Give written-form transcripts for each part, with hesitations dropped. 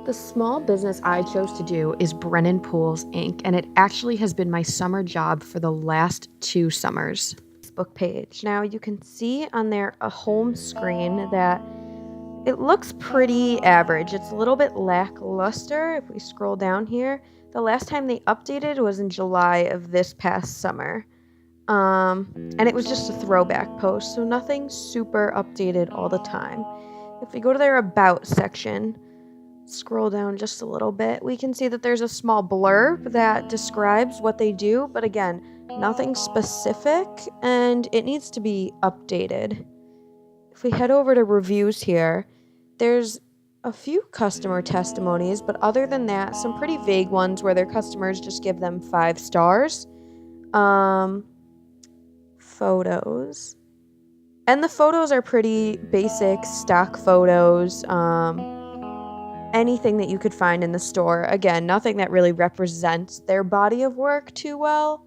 The small business I chose to do is Brennan Pools Inc., and it actually has been my summer job for the last 2 summers. Facebook page. Now you can see on there a home screen that it looks pretty average. It's a little bit lackluster if we scroll down here. The last time they updated was in July of this past summer. And it was just a throwback post, so nothing super updated all the time. If we go to their About section, scroll down just a little bit, we can see that there's a small blurb that describes what they do, but again, nothing specific, and it needs to be updated. If we head over to reviews here, there's a few customer testimonies, but other than that, some pretty vague ones where their customers just give them 5 stars. Photos. And the photos are pretty basic, stock photos, anything that you could find in the store. Again, nothing that really represents their body of work too well.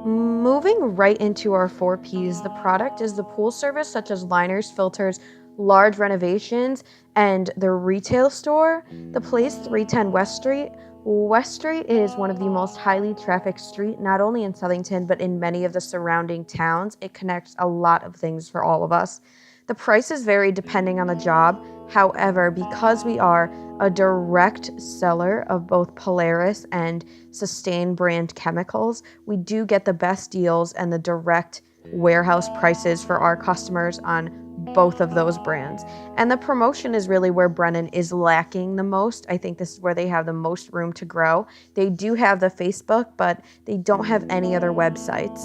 Moving right into our 4 Ps, the product is the pool service such as liners, filters, large renovations, and the retail store. The place, 310 West Street. West Street is one of the most highly trafficked streets, not only in Southington, but in many of the surrounding towns. It connects a lot of things for all of us. The prices vary depending on the job. However, because we are a direct seller of both Polaris and Sustain brand chemicals, we do get the best deals and the direct warehouse prices for our customers on both of those brands. And the promotion is really where Brennan is lacking the most. I think this is where they have the most room to grow. They do have the Facebook, but they don't have any other websites.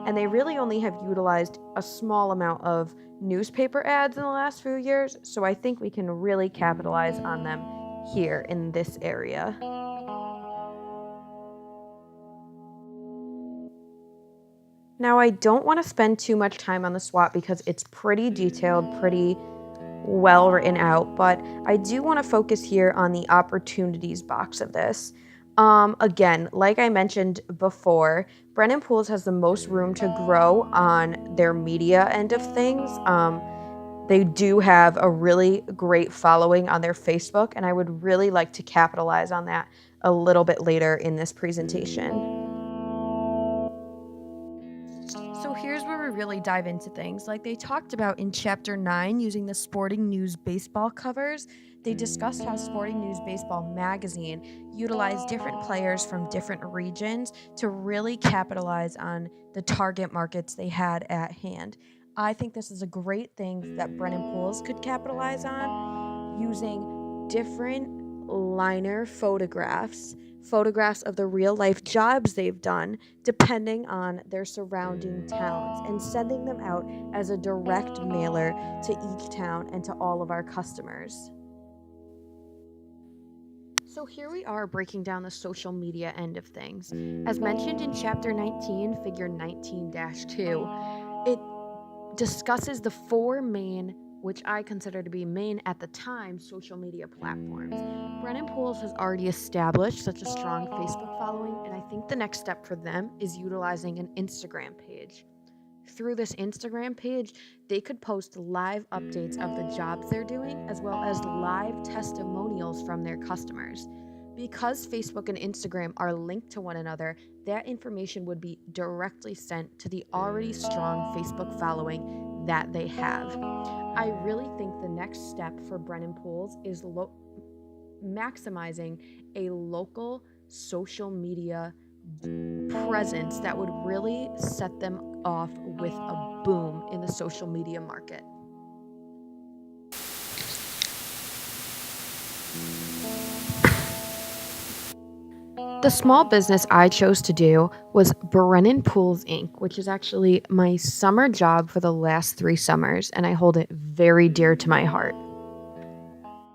And they really only have utilized a small amount of newspaper ads in the last few years, so I think we can really capitalize on them here in this area. Now, I don't want to spend too much time on the SWOT because it's pretty detailed, pretty well written out, but I do want to focus here on the opportunities box of this. Again, like I mentioned before, Brennan Pools has the most room to grow on their media end of things. They do have a really great following on their Facebook, and I would really like to capitalize on that a little bit later in this presentation. So here's where we really dive into things. Like they talked about in Chapter 9, using the Sporting News baseball covers, they discussed how Sporting News Baseball magazine utilized different players from different regions to really capitalize on the target markets they had at hand. I think this is a great thing that Brennan Pools could capitalize on, using different liner photographs of the real life jobs they've done depending on their surrounding towns, and sending them out as a direct mailer to each town and to all of our customers. So here we are breaking down the social media end of things. As mentioned in Chapter 19, Figure 19-2, it discusses the 4 main, which I consider to be main at the time, social media platforms. Brennan Pools has already established such a strong Facebook following, and I think the next step for them is utilizing an Instagram page. Through this Instagram page, they could post live updates of the jobs they're doing, as well as live testimonials from their customers. Because Facebook and Instagram are linked to one another, that information would be directly sent to the already strong Facebook following that they have. I really think the next step for Brennan Pools is maximizing a local social media presence that would really set them off with a boom in the social media market. The small business I chose to do was Brennan Pools Inc., which is actually my summer job for the last 3 summers, and I hold it very dear to my heart.